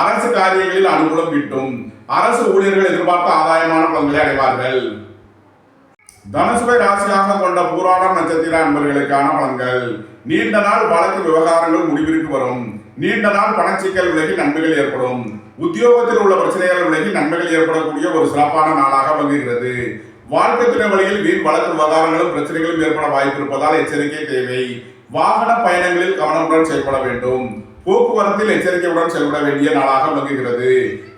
அரசு காரியங்களில் அனுகூலம் கிட்டும். அரசு ஊழியர்கள் எதிர்பார்த்த ஆதாயமான பலன்களை அடைவார்கள். தனுசுவை ராசியாக கொண்ட பூராடம் நட்சத்திர அன்பர்களுக்கான பலன்கள். நீண்ட நாள் வழக்கு விவகாரங்கள் முடிவிற்கு வரும். நீண்ட நாள் பணச்சிக்கல் விலகி நன்மைகள் ஏற்படும். உத்தியோகத்தில் உள்ள பிரச்சனைகள் விலகி நன்மைகள் ஏற்படக்கூடிய ஒரு சிறப்பான நாளாக விளங்குகிறது. வாழ்க்கை துணை வழியில் வீண் வழக்கு விவகாரங்களும் பிரச்சனைகளும் ஏற்பட வாய்ப்பு இருப்பதால் எச்சரிக்கை தேவை. வாகன பயணங்களில் கவனமுடன் செயல்பட வேண்டும். போக்குவரத்தில் எச்சரிக்கையுடன் செயல்பட வேண்டிய நாளாக விளங்குகிறது.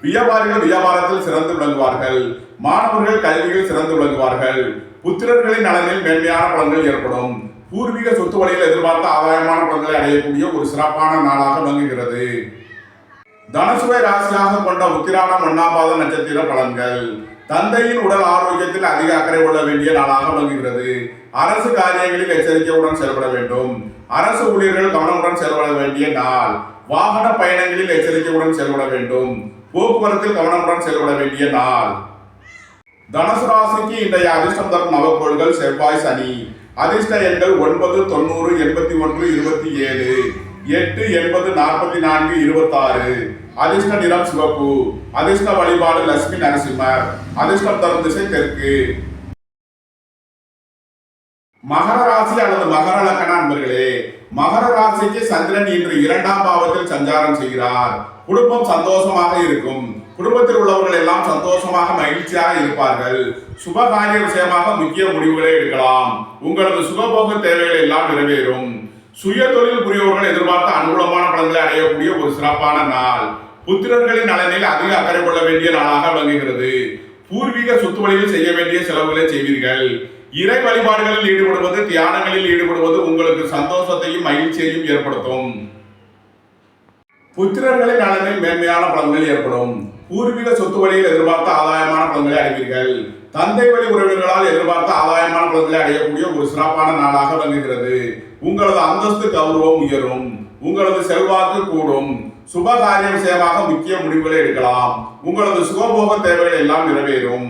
வியாபாரிகள் வியாபாரத்தில் சிறந்து விளங்குவார்கள். மாணவர்கள் கல்வியில் சிறந்து விளங்குவார்கள். புத்திரர்களின் நலனில் மேன்மையான பலன்கள் ஏற்படும். பூர்வீக சொத்து வழியில் எதிர்பார்த்த ஆதாயமான பலன்களை அடையக்கூடிய ஒரு சிறப்பான நாளாக விளங்குகிறது. தனுசுவை ராசியாக கொண்ட உத்திராடம் 1ஆம் பாத நட்சத்திர பலன்கள். தந்தையின் உடல் ஆரோக்கியத்தில் அதிக அக்கறை கொள்ள வேண்டிய நாளாக விளங்குகிறது. அரசு காரியங்களில் எச்சரிக்கையுடன் செயல்பட வேண்டும். அரசு ஊழியர்கள் கவனமுடன் செயல்பட வேண்டிய நாள். வாகன பயணங்களில் எச்சரிக்கையுடன் செயல்பட வேண்டும். போக்குவரத்தில் கவனமுடன் செயல்பட வேண்டிய நாள். தனுசு ராசிக்கு இன்றைய அதிர்ஷ்டம் தரும் நவக்கோள்கள் செவ்வாய், சனி. அதிர்ஷ்ட எண்கள் 9, 90, 81, 27, 8, 80, 44, 26. அதிர்ஷ்ட நிறம் சிவப்பு. அதிர்ஷ்ட வழிபாடு லட்சுமி நரசிம்மர். அதிர்ஷ்டம் தரும் திசை தெற்கு. மகர ராசி அல்லது மகர லக்ன அன்பர்களே, மகர ராசிக்கு சந்திரன் இன்று 2ஆம் பாவத்தில் சஞ்சாரம் செய்கிறார். குடும்பம் சந்தோஷமாக இருக்கும். குடும்பத்தில் உள்ளவர்கள் எல்லாம் சந்தோஷமாக மகிழ்ச்சியாக இருப்பார்கள். சுபகாரிய விஷயமாக முக்கிய முடிவுகளை எடுக்கலாம். உங்களது சுகபோக தேவைகள் எல்லாம் நிறைவேறும். சுய தொழில் புரியவர்கள் எதிர்பார்த்த அனுகூலமான பலன்களை அடையக்கூடிய ஒரு சிறப்பான நாள். புத்திரர்களின் நலனில் அதிக அக்கறை கொள்ள வேண்டிய நாளாக விளங்குகிறது. பூர்வீக சொத்து வழியில் செய்ய வேண்டிய செலவுகளை செய்வீர்கள். இறை வழிபாடுகளில் ஈடுபடுவது, தியானங்களில் ஈடுபடுவது உங்களுக்கு சந்தோஷத்தையும் மகிழ்ச்சியையும் ஏற்படுத்தும். புத்திரர்களின் நலனில் மேன்மையான பலன்கள் ஏற்படும். பூர்வீக சொத்து வழியில் எதிர்பார்த்த ஆதாயமான பலன்களை அடைவீர்கள். தந்தை வழி உறவினர்களால் எதிர்பார்த்த ஆதாயமான பலன்களை அடையக்கூடிய ஒரு சிறப்பான நாளாக விளங்குகிறது. உங்களது அந்தஸ்து கௌரவம் உயரும். உங்களது செல்வாக்கு கூடும். சுபகாரிய விஷயமாக முக்கிய முடிவுகளை எடுக்கலாம். உங்களது சுகபோக தேவைகள் எல்லாம் நிறைவேறும்.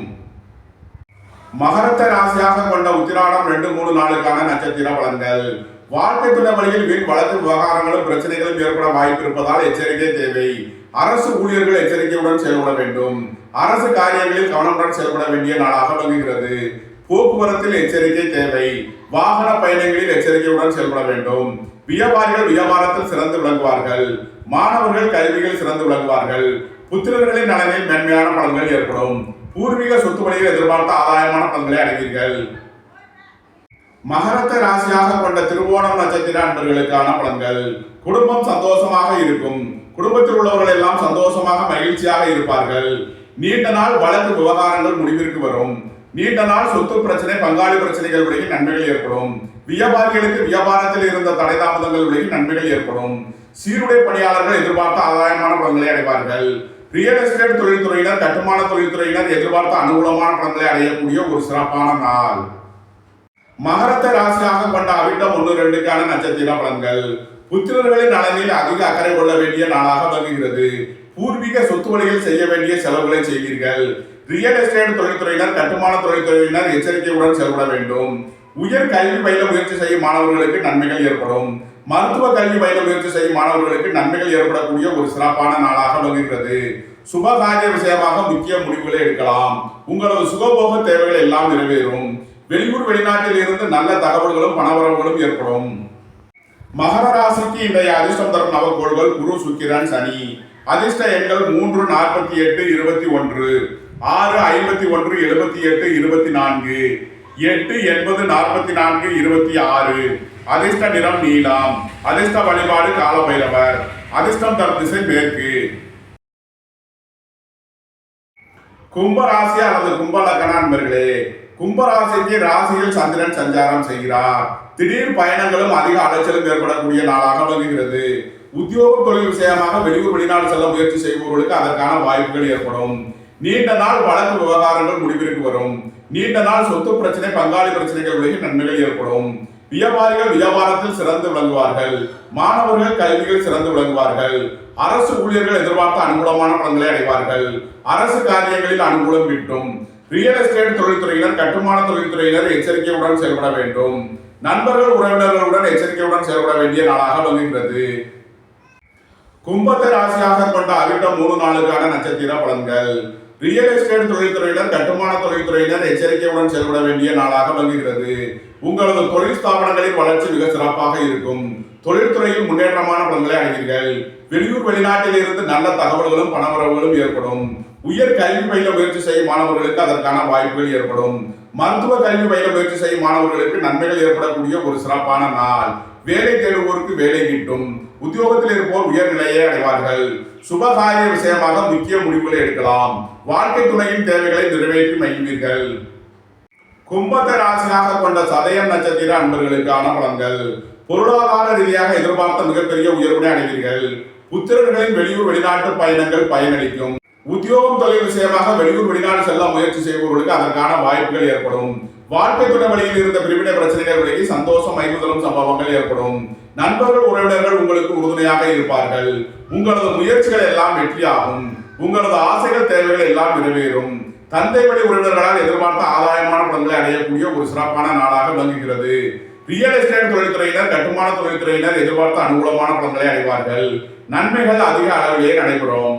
மகரத்தை ராசியாக கொண்ட உத்திராடம் 2, 3 நாளுக்கான நட்சத்திர பலன்கள். வாழ்க்கை துணை வழியில் வீண் வழக்கு விவகாரங்களும் பிரச்சனைகளும் ஏற்பட வாய்ப்பு இருப்பதால் எச்சரிக்கை தேவை. அரசு ஊழியர்கள் எச்சரிக்கையுடன் செயல்பட வேண்டும். அரசு காரியங்களில் கவனமுடன் செயல்பட வேண்டிய நாளாக விளங்குகிறது. போக்குவரத்தில் எச்சரிக்கை தேவை. வாகன பயணங்களில் எச்சரிக்கையுடன் செயல்பட வேண்டும். வியாபாரிகள் வியாபாரத்தில் சிறந்து விளங்குவார்கள். மாணவர்கள் கல்வியில் சிறந்து விளங்குவார்கள். புத்திரர்களின் நலனில் மேன்மையான பலன்கள் ஏற்படும். பூர்வீக சொத்து வழியில் எதிர்பார்த்த ஆதாயமான பலன்களை அடைவீர்கள். மகரத்தை ராசியாக கொண்ட திருவோணம் நட்சத்திர அன்பர்களுக்கான பலன்கள். குடும்பம் சந்தோஷமாக இருக்கும். குடும்பத்தில் உள்ளவர்கள் எல்லாம் சந்தோஷமாக மகிழ்ச்சியாக இருப்பார்கள். நீண்ட நாள் வழக்கு விவகாரங்கள் முடிவிற்கு வரும். நீண்ட நாள் சொத்து பிரச்சனை, பங்காளி பிரச்சனைகள் விலகி நன்மைகள் ஏற்படும். வியாபாரிகளுக்கு வியாபாரத்தில் இருந்த தடை தாமதங்கள் விலகி நன்மைகள் ஏற்படும். சீருடை பணியாளர்கள் எதிர்பார்த்த ஆதாயமான பலன்களை அடைவார்கள். ரியல் எஸ்டேட் தொழில்துறையினர், கட்டுமான தொழில்துறையினர் எதிர்பார்த்த அனுகூலமான பலன்களை அடையக்கூடிய ஒரு சிறப்பான நாள். மகரத்தை ராசியாக கொண்ட அவிட்டம் 1, 2க்கான நட்சத்திர பலன்கள். புத்திரர்களின் நலனில் அதிக அக்கறை கொள்ள வேண்டிய நாளாக விளங்குகிறது. பூர்வீக சொத்து வழியில் செய்ய வேண்டிய செலவுகளை செய்வீர்கள். ரியல் எஸ்டேட் தொழில்துறையினர், கட்டுமான தொழில்துறையினர் எச்சரிக்கையுடன் செயல்பட வேண்டும். உயர் கல்வி பயில முயற்சி செய்யும் மாணவர்களுக்கு நன்மைகள் ஏற்படும். மருத்துவ கல்வி பயில முயற்சி செய்யும் மாணவர்களுக்கு நன்மைகள் ஏற்படக்கூடிய ஒரு சிறப்பான நாளாக விளங்குகிறது. சுபகாரிய விஷயமாக முக்கிய முடிவுகளை எடுக்கலாம். உங்களது சுகபோக தேவைகள் எல்லாம் நிறைவேறும். வெளியூர் வெளிநாட்டில் இருந்து நல்ல தகவல்களும் பணவரவுகளும் ஏற்படும். மகர ராசிக்கு இன்றைய அதிர்ஷ்டம் தரும் நவக்கோள்கள் குரு, சுக்கிரன், சனி. அதிர்ஷ்ட எண்கள் 3, 48, 21, 6, 51, 78, 24, 8, 80, 44, 26. அதிர்ஷ்ட நிறம் நீலம். அதிர்ஷ்ட வழிபாடு காலபைரவர். அதிர்ஷ்டம் தரும் திசை மேற்கு. கும்பராசி அல்லது கும்பலக்கண அன்பர்களே, கும்பராசிக்கு ராசியில் சந்திரன் சஞ்சாரம் செய்கிறார். திடீர் பயணங்களும் அதிக அலைச்சலும் ஏற்படக்கூடிய நாளாக விளங்குகிறது. உத்தியோக தொழில் விஷயமாக வெளியூர் வெளிநாடு செல்ல முயற்சி செய்பவர்களுக்கு அதற்கான வாய்ப்புகள் ஏற்படும். நீண்ட நாள் வழக்கு விவகாரங்கள் முடிவிற்கு வரும். நீண்ட நாள் சொத்து பிரச்சனை, பங்காளி பிரச்சனைகள் விலகி நன்மைகள் ஏற்படும். வியாபாரிகள் வியாபாரத்தில் சிறந்து விளங்குவார்கள். மாணவர்கள் கல்வியில் சிறந்து விளங்குவார்கள். அரசு ஊழியர்கள் எதிர்பார்த்த அனுகூலமான பலன்களை அடைவார்கள். அரசு காரியங்களில் அனுகூலம் கிட்டும். ரியல் எஸ்டேட் தொழில்துறையினர், கட்டுமான தொழில்துறையினர் எச்சரிக்கையுடன் செயல்பட வேண்டும். நண்பர்கள் உறவினர்களுடன் எச்சரிக்கையுடன் செயல்பட வேண்டிய நாளாக விளங்குகிறது. கும்பத்தை ராசியாக கொண்ட அவிட்டம் 3 நாளுக்கான நட்சத்திர பலன்கள். ரியல் எஸ்டேட் தொழில்துறையினர், கட்டுமான தொழில்துறையினர் எச்சரிக்கையுடன் செயல்பட வேண்டிய நாளாக விளங்குகிறது. உங்களது தொழில் ஸ்தாபனங்களின் வளர்ச்சி மிக சிறப்பாக இருக்கும். தொழில்துறையில் முன்னேற்றமான பலன்களை அடைவீர்கள். வெளியூர் வெளிநாட்டில் இருந்து நல்ல தகவல்களும் பணவரவுகளும் ஏற்படும். உயர் கல்வி பயில முயற்சி செய்யும் மாணவர்களுக்கு அதற்கான வாய்ப்புகள் ஏற்படும். மருத்துவ கல்வி பயில முயற்சி செய்யும் மாணவர்களுக்கு நன்மைகள் ஏற்படக்கூடிய ஒரு சிறப்பான நாள். வேலை தேடுவோருக்கு வேலை கிட்டும். உத்தியோகத்தில் இருப்போர் உயர்நிலையை அடைவார்கள். சுபகாரிய விஷயமாக முக்கிய முடிவுகளை எடுக்கலாம். வாழ்க்கை துணையின் தேவைகளை நிறைவேற்றி மகிழ்வீர்கள். கும்பத்தை ராசியாக கொண்ட சதயம் நட்சத்திர அன்பர்களுக்கான பலன்கள். பொருளாதார ரீதியாக எதிர்பார்த்த மிகப்பெரிய உயர்வினை அடைவீர்கள். புத்திரர்களின் வெளியூர் வெளிநாட்டு பயணங்கள் பயனளிக்கும். உத்தியோகம் தொழில் விஷயமாக வெளியூர் வெளிநாடு செல்ல முயற்சி செய்பவர்களுக்கு அதற்கான வாய்ப்புகள் ஏற்படும். வாழ்க்கை துணை வழியில் இருந்த பிரிவினை பிரச்சனைகள் விலகி சந்தோஷம் மைகுதலும் சம்பவங்கள் ஏற்படும். நண்பர்கள் உறவினர்கள் உங்களுக்கு உறுதுணையாக இருப்பார்கள். உங்களது முயற்சிகள் எல்லாம் வெற்றியாகும். உங்களது ஆசைகள் தேவைகள் எல்லாம் நிறைவேறும். தந்தை வழி உறவினர்களால் எதிர்பார்த்த ஆதாயமான பலன்களை அடையக்கூடிய ஒரு சிறப்பான நாளாக விளங்குகிறது. ரியல் எஸ்டேட் தொழில்துறையினர் கட்டுமான தொழில்துறையினர் எதிர்பார்த்த அனுகூலமான பலன்களை அடைவார்கள். நன்மைகள் அதிக அளவிலே நடைபெறும்.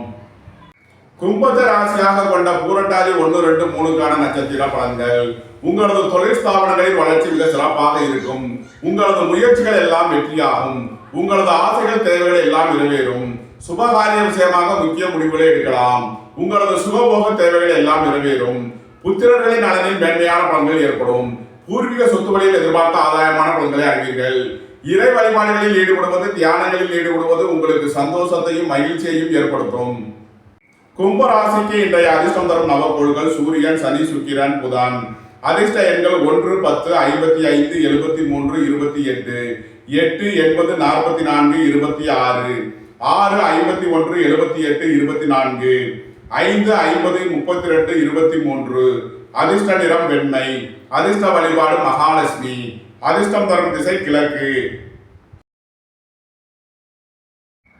கும்பத்தை ராசியாக கொண்ட பூரட்டாதி 1, 2, 3க்கான நட்சத்திர பலன்கள். உங்களது தொழில் ஸ்தாபனங்களின் வளர்ச்சி மிக சிறப்பாக இருக்கும். உங்களது முயற்சிகள் எல்லாம் வெற்றியாகும். உங்களது ஆசைகள் தேவைகள் எல்லாம் நிறைவேறும். சுபகாரிய விஷயமாக முக்கிய முடிவுகளை எடுக்கலாம். உங்களது சுகபோக தேவைகள் எல்லாம் நிறைவேறும். புத்திரர்களின் நலனில் மேன்மையான பலன்கள் ஏற்படும். பூர்வீக சொத்து வழியில் எதிர்பார்த்த ஆதாயமான பலன்களை அறிவீர்கள். இறை வழிபாடுகளில் ஈடுபடுவது தியானங்களில் ஈடுபடுவது உங்களுக்கு சந்தோஷத்தையும் மகிழ்ச்சியையும் ஏற்படுத்தும். கும்ப ராசிக்கு இன்றைய அதிர்ஷ்டம் தரும் நவக்கோள்கள் சூரியன், சனி, சுக்கிரன், புதன். அதிர்ஷ்ட எண்கள் 1, 10, 55, 73, 28, 8, 80, 44, 26, 6, 51, 78, 24, 5, 50, 32, 23. அதிர்ஷ்ட நிறம் வெண்மை. அதிர்ஷ்ட வழிபாடு மகாலட்சுமி. அதிர்ஷ்டம் தரும் திசை கிழக்கு.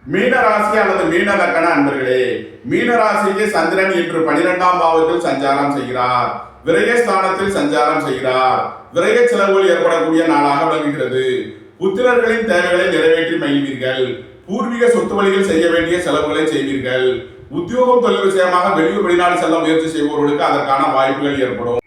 மீன ராசி அல்லது மீன லக்கண அன்பர்களே, மீன ராசிக்கு சந்திரன் இன்று 12ஆம் பாவத்தில் சஞ்சாரம் செய்கிறார். விரயஸ்தானத்தில் சஞ்சாரம் செய்கிறார். விரய செலவுகள் ஏற்படக்கூடிய நாளாக விளங்குகிறது. புத்திரர்களின் தேவைகளை நிறைவேற்றி மகிழ்வீர்கள். பூர்வீக சொத்து வழியில் செய்ய வேண்டிய செலவுகளை செய்வீர்கள். உத்தியோகம் தொழில் விஷயமாக வெளியூர் வெளிநாடு செல்ல முயற்சி செய்பவர்களுக்கு அதற்கான வாய்ப்புகள் ஏற்படும்.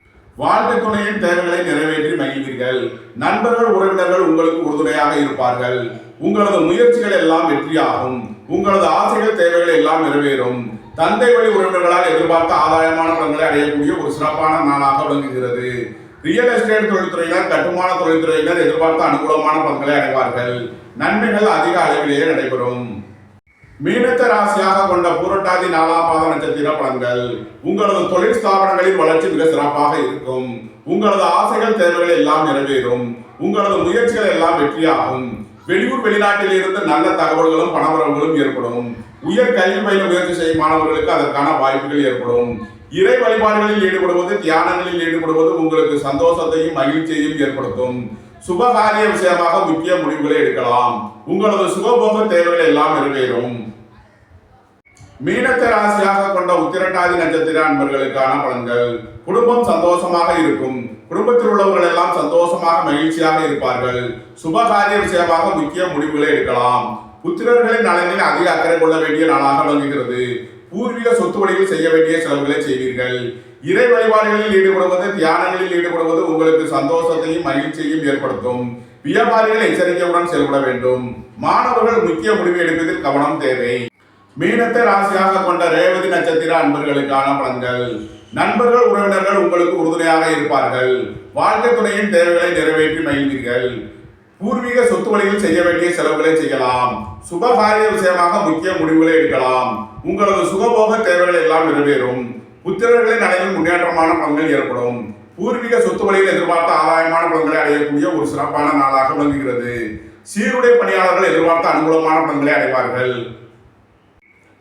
வாழ்க்கை துணையின் தேவைகளை நிறைவேற்றி மகிழ்வீர்கள். நண்பர்கள் உறவினர்கள் உங்களுக்கு உறுதுணையாக இருப்பார்கள். உங்களது முயற்சிகள் எல்லாம் வெற்றியாகும். உங்களது ஆசைகள் தேவைகள் எல்லாம் நிறைவேறும். தந்தை வழி உறவினர்களால் எதிர்பார்த்த ஆதாயமான பலன்களை அடையக்கூடிய ஒரு சிறப்பான நாளாக விளங்குகிறது. ரியல் எஸ்டேட் தொழில்துறையினர் கட்டுமான தொழில்துறையினர் எதிர்பார்த்த அனுகூலமான பலன்களை அடைவார்கள். நன்மைகள் அதிக அளவிலேயே நடைபெறும். மீனத்தை ராசியாக கொண்ட பூரட்டாதி 4ஆம் பாத நட்சத்திர பலன்கள். உங்களது தொழில் ஸ்தாபனங்களின் வளர்ச்சி மிக சிறப்பாக இருக்கும். உங்களது ஆசைகள் தேவைகள் எல்லாம் நிறைவேறும். உங்களது முயற்சிகள் எல்லாம் வெற்றியாகும். வெளியூர் வெளிநாட்டில் இருந்து நல்ல தகவல்களும் பணவரவுகளும் ஏற்படும். உயர் கல்வி பயில முயற்சி செய்யும் மாணவர்களுக்கு அதற்கான வாய்ப்புகள் ஏற்படும். இறை வழிபாடுகளில் ஈடுபடுவது தியானங்களில் ஈடுபடுவது உங்களுக்கு சந்தோஷத்தையும் மகிழ்ச்சியையும் ஏற்படுத்தும். சுபகாரிய விஷயமாக முக்கிய முடிவுகளை எடுக்கலாம். உங்களது சுகபோக தேவைகள் எல்லாம் நிறைவேறும். மீனத்தை ராசியாக கொண்ட உத்திரட்டாதி நட்சத்திர அன்பர்களுக்கான பலன்கள். குடும்பம் சந்தோஷமாக இருக்கும். குடும்பத்தில் உள்ளவர்கள் எல்லாம் சந்தோஷமாக மகிழ்ச்சியாக இருப்பார்கள். சுபகாரிய விஷயமாக முக்கிய முடிவுகளை எடுக்கலாம். புத்திரர்களின் நலனில் அதிக அக்கறை கொள்ள வேண்டிய நாளாக விளங்குகிறது. பூர்வீக சொத்து வழியில் செய்ய வேண்டிய செலவுகளை செய்வீர்கள். இறை வழிபாடுகளில் ஈடுபடுவது தியானங்களில் ஈடுபடுவது உங்களுக்கு சந்தோஷத்தையும் மகிழ்ச்சியையும் ஏற்படுத்தும். வியாபாரிகள் எச்சரிக்கையுடன் செயல்பட வேண்டும். மாணவர்கள் முக்கிய முடிவு எடுப்பதில் கவனம் தேவை. மீனத்தை ராசியாக கொண்ட ரேவதி நட்சத்திர அன்பர்களுக்கான பலன்கள். நண்பர்கள் உறவினர்கள் உங்களுக்கு உறுதுணையாக இருப்பார்கள். வாழ்க்கை துணையின் தேவைகளை நிறைவேற்றி மகிழ்வீர்கள். பூர்வீக சொத்து வழியில் செய்ய வேண்டிய செலவுகளை செய்யலாம். சுபகாரிய விஷயமாக முக்கிய முடிவுகளை எடுக்கலாம். உங்களது சுகபோக தேவைகள் எல்லாம் நிறைவேறும். புத்திரர்களின் நலனில் முன்னேற்றமான பலன்கள் ஏற்படும். பூர்வீக சொத்து வழியில் எதிர்பார்த்த ஆதாயமான பலன்களை அடையக்கூடிய ஒரு சிறப்பான நாளாக விளங்குகிறது. சீருடை பணியாளர்கள் எதிர்பார்த்த அனுகூலமான பலன்களை அடைவார்கள்.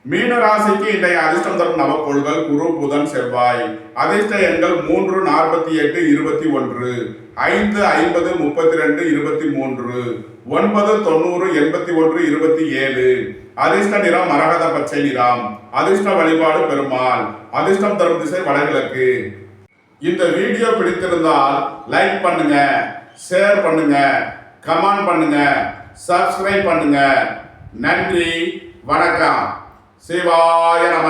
மீன ராசிக்கு இன்றைய அதிர்ஷ்டம் தரும் நவக்கோள்கள் குரு, புதன், செவ்வாய். அதிர்ஷ்ட எண்கள் 3, 48, 21, 5, 50, 32, 23, 9, 90, 81, 27. அதிர்ஷ்ட நிறம் மரகத பச்சை நிறம். அதிர்ஷ்ட வழிபாடு பெருமாள். அதிர்ஷ்டம் தரும் திசை வடகிழக்கு. இந்த வீடியோ பிடித்திருந்தால் லைக் பண்ணுங்க, ஷேர் பண்ணுங்க, கமெண்ட் பண்ணுங்க, சப்ஸ்கிரைப் பண்ணுங்க. நன்றி, வணக்கம். சிவாய நம.